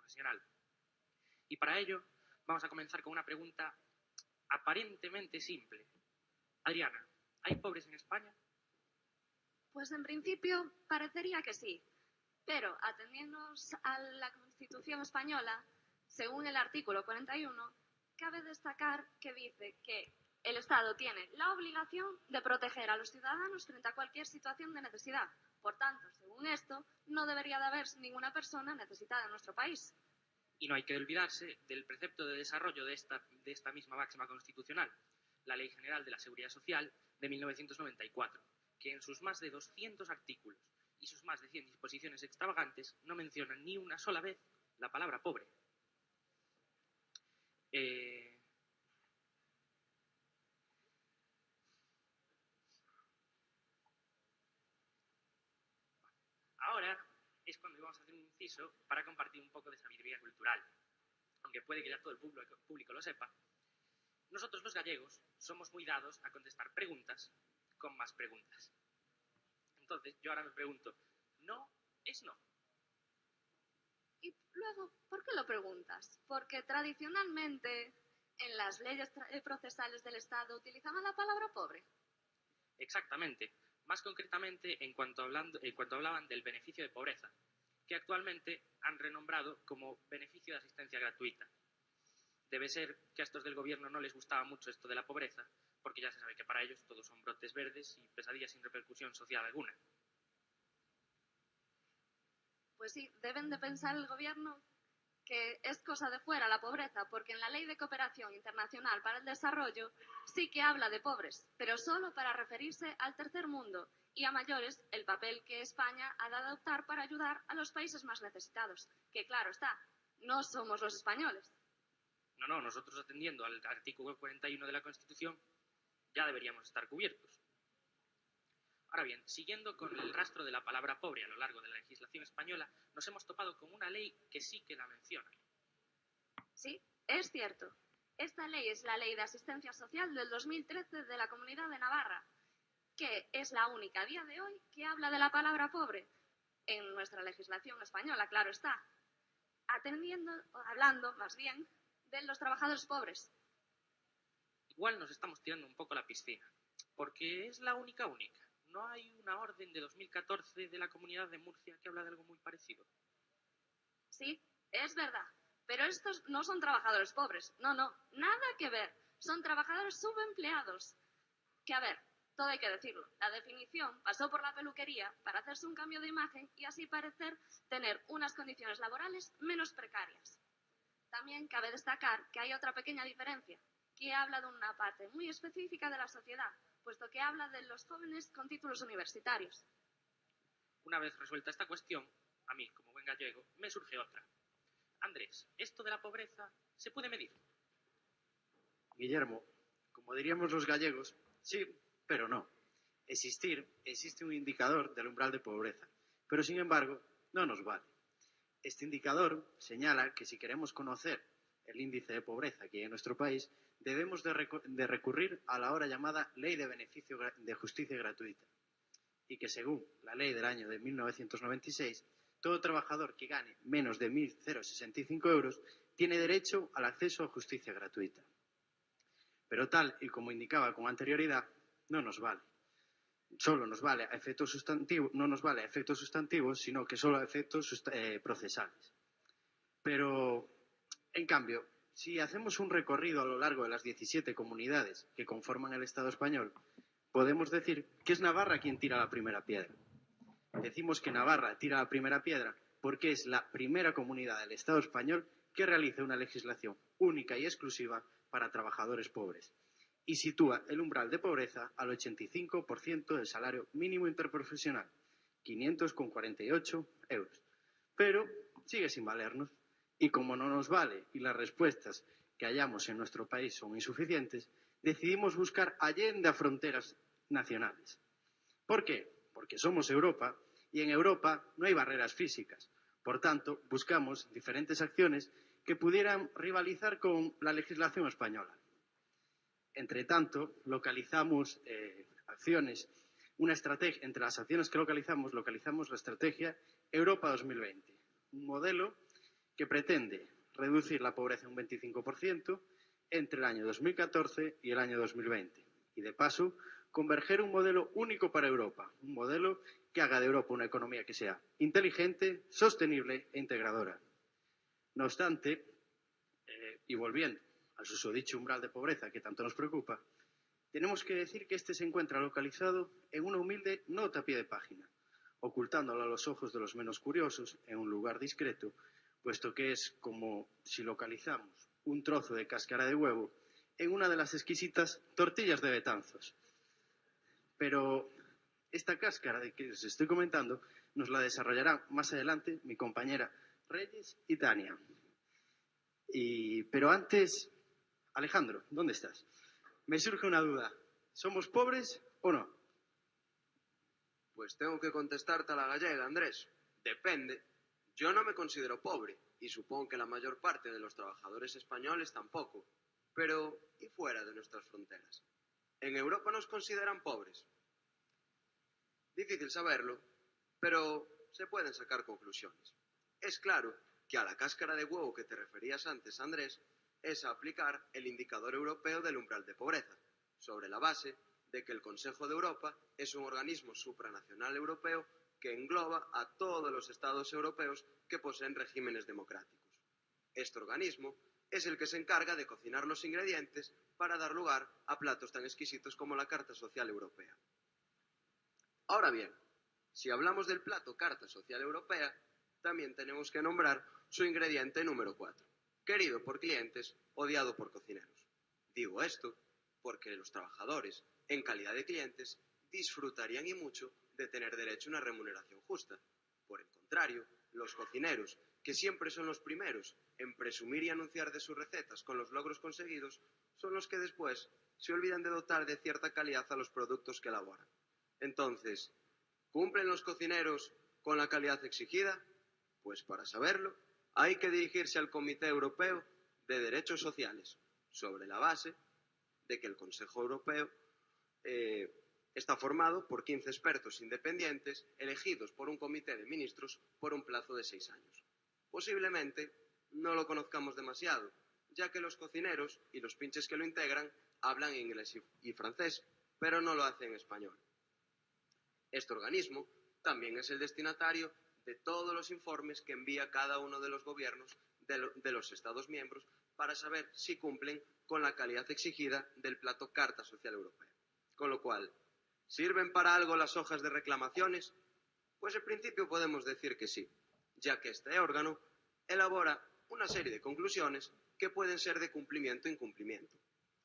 interprofesional. Y para ello vamos a comenzar con una pregunta aparentemente simple. Adriana, ¿hay pobres en España? Pues en principio parecería que sí, pero atendiéndonos a la Constitución española, según el artículo 41, cabe destacar que dice que el Estado tiene la obligación de proteger a los ciudadanos frente a cualquier situación de necesidad. Por tanto, según esto, no debería de haber ninguna persona necesitada en nuestro país. Y no hay que olvidarse del precepto de desarrollo de esta misma máxima constitucional, la Ley General de la Seguridad Social de 1994, que en sus más de 200 artículos y sus más de 100 disposiciones extravagantes no mencionan ni una sola vez la palabra pobre. Ahora es cuando vamos a hacer un inciso para compartir un poco de sabiduría cultural. Aunque puede que ya todo el público lo sepa, nosotros los gallegos somos muy dados a contestar preguntas con más preguntas. Entonces, yo ahora me pregunto, ¿no es no? Y luego, ¿por qué lo preguntas? Porque tradicionalmente en las leyes procesales del Estado utilizaban la palabra pobre. Exactamente. Más concretamente en cuanto hablaban del beneficio de pobreza, que actualmente han renombrado como beneficio de asistencia gratuita. Debe ser que a estos del gobierno no les gustaba mucho esto de la pobreza, porque ya se sabe que para ellos todos son brotes verdes y pesadillas sin repercusión social alguna. Pues sí, deben de pensar el gobierno que es cosa de fuera la pobreza, porque en la Ley de Cooperación Internacional para el Desarrollo sí que habla de pobres, pero solo para referirse al tercer mundo y a mayores el papel que España ha de adoptar para ayudar a los países más necesitados, que claro está, no somos los españoles. No, nosotros atendiendo al artículo 41 de la Constitución ya deberíamos estar cubiertos. Ahora bien, siguiendo con el rastro de la palabra pobre a lo largo de la legislación española, nos hemos topado con una ley que sí que la menciona. Sí, es cierto. Esta ley es la Ley de Asistencia Social del 2013 de la Comunidad de Navarra, que es la única a día de hoy que habla de la palabra pobre en nuestra legislación española, claro está, hablando más bien de los trabajadores pobres. Igual nos estamos tirando un poco a la piscina, porque es la única. ¿No hay una orden de 2014 de la Comunidad de Murcia que habla de algo muy parecido? Sí, es verdad, pero estos no son trabajadores pobres, no, nada que ver, son trabajadores subempleados. Que a ver, todo hay que decirlo, la definición pasó por la peluquería para hacerse un cambio de imagen y así parecer tener unas condiciones laborales menos precarias. También cabe destacar que hay otra pequeña diferencia, que habla de una parte muy específica de la sociedad, puesto que habla de los jóvenes con títulos universitarios. Una vez resuelta esta cuestión, a mí, como buen gallego, me surge otra. Andrés, ¿esto de la pobreza se puede medir? Guillermo, como diríamos los gallegos, sí, pero no. Existe un indicador del umbral de pobreza, pero sin embargo no nos vale. Este indicador señala que si queremos conocer el índice de pobreza que hay en nuestro país, debemos de recurrir a la ahora llamada Ley de Beneficio de Justicia Gratuita, y que según la ley del año de 1996, todo trabajador que gane menos de 1.065 euros tiene derecho al acceso a justicia gratuita. Pero tal y como indicaba con anterioridad, no nos vale. Solo nos vale a efectos sustantivos, no nos vale a efectos sustantivos, sino que solo a efectos procesales. Pero, en cambio, si hacemos un recorrido a lo largo de las 17 comunidades que conforman el Estado español, podemos decir que es Navarra quien tira la primera piedra. Decimos que Navarra tira la primera piedra porque es la primera comunidad del Estado español que realiza una legislación única y exclusiva para trabajadores pobres y sitúa el umbral de pobreza al 85% del salario mínimo interprofesional, 500,48 euros. Pero sigue sin valernos y como no nos vale y las respuestas que hallamos en nuestro país son insuficientes, decidimos buscar allende a fronteras nacionales. ¿Por qué? Porque somos Europa y en Europa no hay barreras físicas. Por tanto, buscamos diferentes acciones que pudieran rivalizar con la legislación española. Entre tanto, localizamos acciones, una estrategia, entre las acciones que localizamos la estrategia Europa 2020, un modelo que pretende reducir la pobreza un 25% entre el año 2014 y el año 2020. Y de paso, converger un modelo único para Europa, un modelo que haga de Europa una economía que sea inteligente, sostenible e integradora. No obstante, y volviendo al susodicho umbral de pobreza que tanto nos preocupa, tenemos que decir que este se encuentra localizado en una humilde nota a pie de página, ocultándolo a los ojos de los menos curiosos en un lugar discreto, puesto que es como si localizamos un trozo de cáscara de huevo en una de las exquisitas tortillas de Betanzos. Pero esta cáscara de que os estoy comentando nos la desarrollará más adelante mi compañera Reyes y Tania. Pero antes, Alejandro, ¿dónde estás? Me surge una duda. ¿Somos pobres o no? Pues tengo que contestarte a la gallega, Andrés. Depende. Yo no me considero pobre, y supongo que la mayor parte de los trabajadores españoles tampoco. Pero, ¿y fuera de nuestras fronteras? ¿En Europa nos consideran pobres? Difícil saberlo, pero se pueden sacar conclusiones. Es claro que a la cáscara de huevo que te referías antes, Andrés, es a aplicar el indicador europeo del umbral de pobreza, sobre la base de que el Consejo de Europa es un organismo supranacional europeo que engloba a todos los estados europeos que poseen regímenes democráticos. Este organismo es el que se encarga de cocinar los ingredientes para dar lugar a platos tan exquisitos como la Carta Social Europea. Ahora bien, si hablamos del plato Carta Social Europea, también tenemos que nombrar su ingrediente número 4, querido por clientes, odiado por cocineros. Digo esto porque los trabajadores, en calidad de clientes, disfrutarían y mucho de tener derecho a una remuneración justa. Por el contrario, los cocineros, que siempre son los primeros en presumir y anunciar de sus recetas con los logros conseguidos, son los que después se olvidan de dotar de cierta calidad a los productos que elaboran. Entonces, ¿cumplen los cocineros con la calidad exigida? Pues para saberlo, hay que dirigirse al Comité Europeo de Derechos Sociales, sobre la base de que el Consejo Europeo está formado por 15 expertos independientes elegidos por un comité de ministros por un plazo de 6 años. Posiblemente no lo conozcamos demasiado, ya que los cocineros y los pinches que lo integran hablan inglés y francés, pero no lo hacen en español. Este organismo también es el destinatario de todos los informes que envía cada uno de los gobiernos de los Estados miembros para saber si cumplen con la calidad exigida del plato Carta Social Europea. Con lo cual, ¿sirven para algo las hojas de reclamaciones? Pues en principio podemos decir que sí, ya que este órgano elabora una serie de conclusiones que pueden ser de cumplimiento o incumplimiento.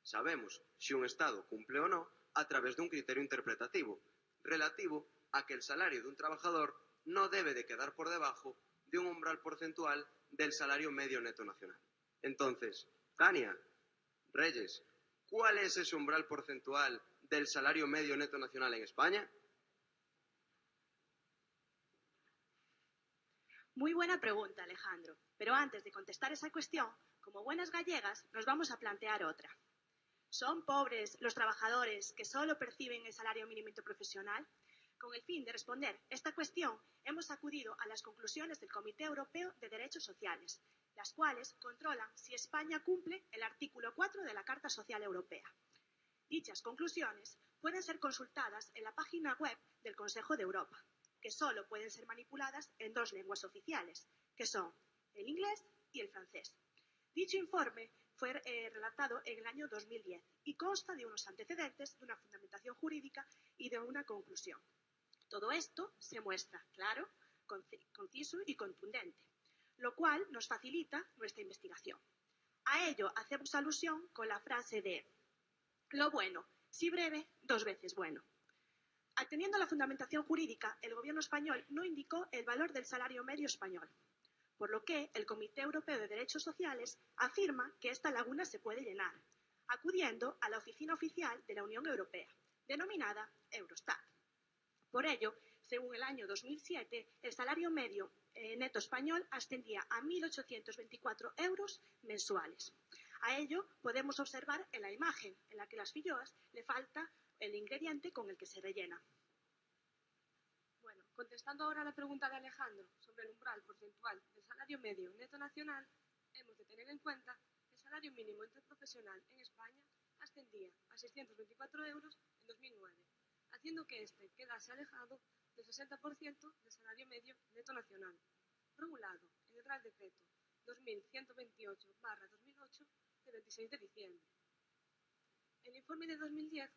Sabemos si un Estado cumple o no a través de un criterio interpretativo, relativo a que el salario de un trabajador no debe de quedar por debajo de un umbral porcentual del salario medio neto nacional. Entonces, Tania, Reyes, ¿cuál es ese umbral porcentual del salario medio neto nacional en España? Muy buena pregunta, Alejandro. Pero antes de contestar esa cuestión, como buenas gallegas, nos vamos a plantear otra. ¿Son pobres los trabajadores que solo perciben el salario mínimo interprofesional? Con el fin de responder esta cuestión, hemos acudido a las conclusiones del Comité Europeo de Derechos Sociales, las cuales controlan si España cumple el artículo 4 de la Carta Social Europea. Dichas conclusiones pueden ser consultadas en la página web del Consejo de Europa, que solo pueden ser manipuladas en 2 lenguas oficiales, que son el inglés y el francés. Dicho informe fue relatado en el año 2010 y consta de unos antecedentes, de una fundamentación jurídica y de una conclusión. Todo esto se muestra claro, conciso y contundente, lo cual nos facilita nuestra investigación. A ello hacemos alusión con la frase de lo bueno, si breve, 2 veces bueno. Atendiendo a la fundamentación jurídica, el gobierno español no indicó el valor del salario medio español, por lo que el Comité Europeo de Derechos Sociales afirma que esta laguna se puede llenar, acudiendo a la oficina oficial de la Unión Europea, denominada Eurostat. Por ello, según el año 2007, el salario medio neto español ascendía a 1.824 euros mensuales. A ello podemos observar en la imagen en la que a las filloas le falta el ingrediente con el que se rellena. Bueno, Contestando ahora a la pregunta de Alejandro sobre el umbral porcentual del salario medio neto nacional, hemos de tener en cuenta que el salario mínimo interprofesional en España ascendía a 624 euros en 2009, haciendo que este quedase alejado del 60% del salario medio neto nacional, regulado en el Real Decreto 2128/2008 de 26 de diciembre. El informe de 2010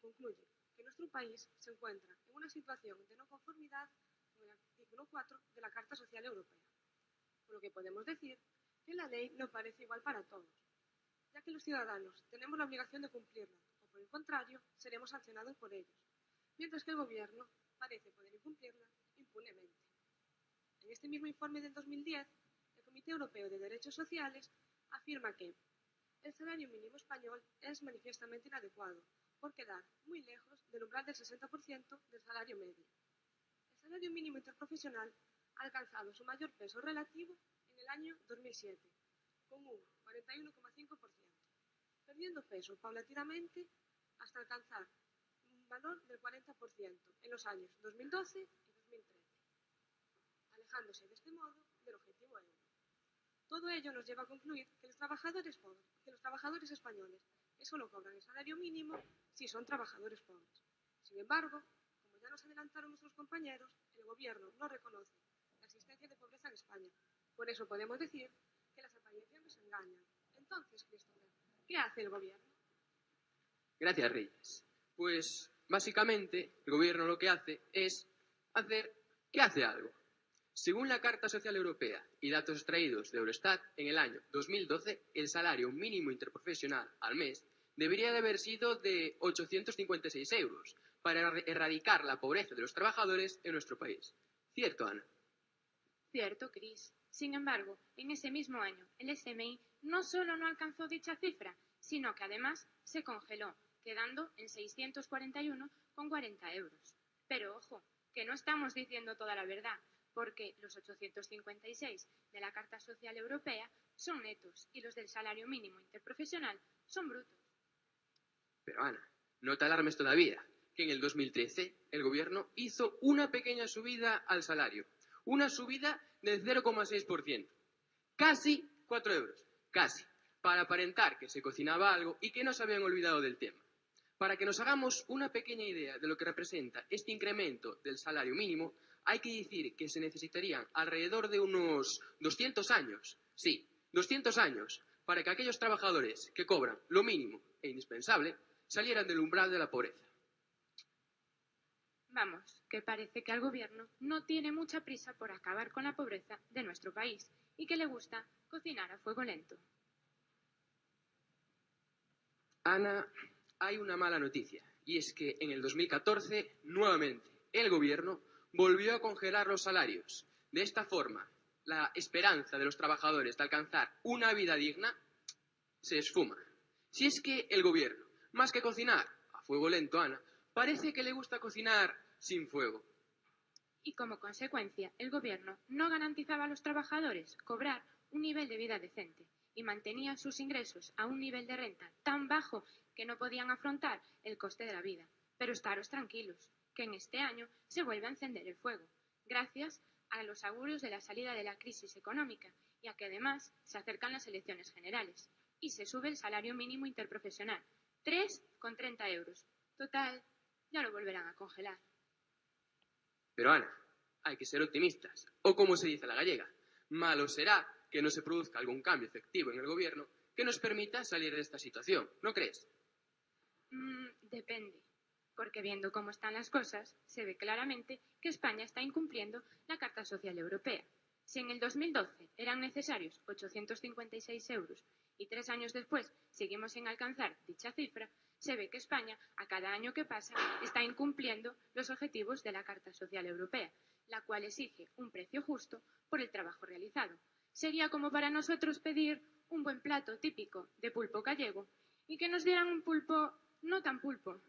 concluye que nuestro país se encuentra en una situación de no conformidad con el artículo 4 de la Carta Social Europea, por lo que podemos decir que la ley no parece igual para todos, ya que los ciudadanos tenemos la obligación de cumplirla, o por el contrario, seremos sancionados por ellos, mientras que el Gobierno parece poder incumplirla impunemente. En este mismo informe del 2010, el Comité Europeo de Derechos Sociales afirma que el salario mínimo español es manifiestamente inadecuado, por quedar muy lejos del umbral del 60% del salario medio. El salario mínimo interprofesional ha alcanzado su mayor peso relativo en el año 2007, con un 41,5%, perdiendo peso paulatinamente hasta alcanzar un valor del 40% en los años 2012 y 2013, alejándose de este modo del objetivo euro. Todo ello nos lleva a concluir que los trabajadores españoles que solo cobran el salario mínimo sí son trabajadores pobres. Sin embargo, como ya nos adelantaron nuestros compañeros, el Gobierno no reconoce la existencia de pobreza en España. Por eso podemos decir que las apariencias engañan. Entonces, Christopher, ¿qué hace el Gobierno? Gracias, Reyes. Pues, básicamente, el Gobierno lo que hace es que hace algo. Según la Carta Social Europea y datos extraídos de Eurostat, en el año 2012, el salario mínimo interprofesional al mes debería de haber sido de 856 euros para erradicar la pobreza de los trabajadores en nuestro país. ¿Cierto, Ana? Cierto, Cris. Sin embargo, en ese mismo año, el SMI no solo no alcanzó dicha cifra, sino que además se congeló, quedando en 641,40 euros. Pero ojo, que no estamos diciendo toda la verdad, porque los 856 de la Carta Social Europea son netos y los del salario mínimo interprofesional son brutos. Pero Ana, no te alarmes todavía, que en el 2013 el Gobierno hizo una pequeña subida al salario, una subida del 0,6%, casi 4 euros, casi, para aparentar que se cocinaba algo y que no se habían olvidado del tema. Para que nos hagamos una pequeña idea de lo que representa este incremento del salario mínimo, hay que decir que se necesitarían alrededor de unos 200 años, sí, 200 años, para que aquellos trabajadores que cobran lo mínimo e indispensable salieran del umbral de la pobreza. Vamos, que parece que al Gobierno no tiene mucha prisa por acabar con la pobreza de nuestro país y que le gusta cocinar a fuego lento. Ana, hay una mala noticia, y es que en el 2014, nuevamente, el Gobierno volvió a congelar los salarios. De esta forma, la esperanza de los trabajadores de alcanzar una vida digna se esfuma. Si es que el Gobierno, más que cocinar a fuego lento, Ana, parece que le gusta cocinar sin fuego. Y como consecuencia, el Gobierno no garantizaba a los trabajadores cobrar un nivel de vida decente y mantenía sus ingresos a un nivel de renta tan bajo que no podían afrontar el coste de la vida. Pero estaros tranquilos, que en este año se vuelve a encender el fuego, gracias a los auguros de la salida de la crisis económica y a que además se acercan las elecciones generales y se sube el salario mínimo interprofesional, 3,30 euros. Total, ya lo volverán a congelar. Pero Ana, hay que ser optimistas, o como se dice a la gallega, malo será que no se produzca algún cambio efectivo en el Gobierno que nos permita salir de esta situación, ¿no crees? Depende, porque viendo cómo están las cosas, se ve claramente que España está incumpliendo la Carta Social Europea. Si en el 2012 eran necesarios 856 euros y 3 años después seguimos sin alcanzar dicha cifra, se ve que España, a cada año que pasa, está incumpliendo los objetivos de la Carta Social Europea, la cual exige un precio justo por el trabajo realizado. Sería como para nosotros pedir un buen plato típico de pulpo gallego y que nos dieran un pulpo no tan pulpo.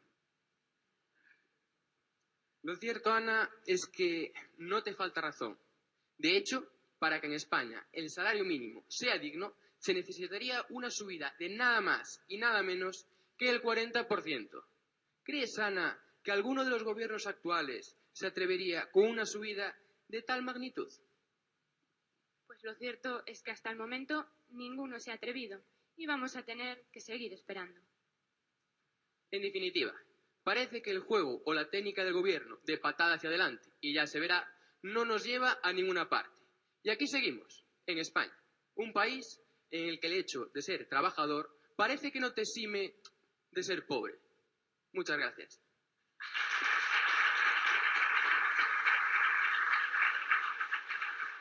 Lo cierto, Ana, es que no te falta razón. De hecho, para que en España el salario mínimo sea digno, se necesitaría una subida de nada más y nada menos que el 40%. ¿Crees, Ana, que alguno de los gobiernos actuales se atrevería con una subida de tal magnitud? Pues lo cierto es que hasta el momento ninguno se ha atrevido y vamos a tener que seguir esperando. En definitiva, parece que el juego o la técnica del gobierno de patada hacia adelante y ya se verá no nos lleva a ninguna parte. Y aquí seguimos, en España, un país en el que el hecho de ser trabajador parece que no te exime de ser pobre. Muchas gracias.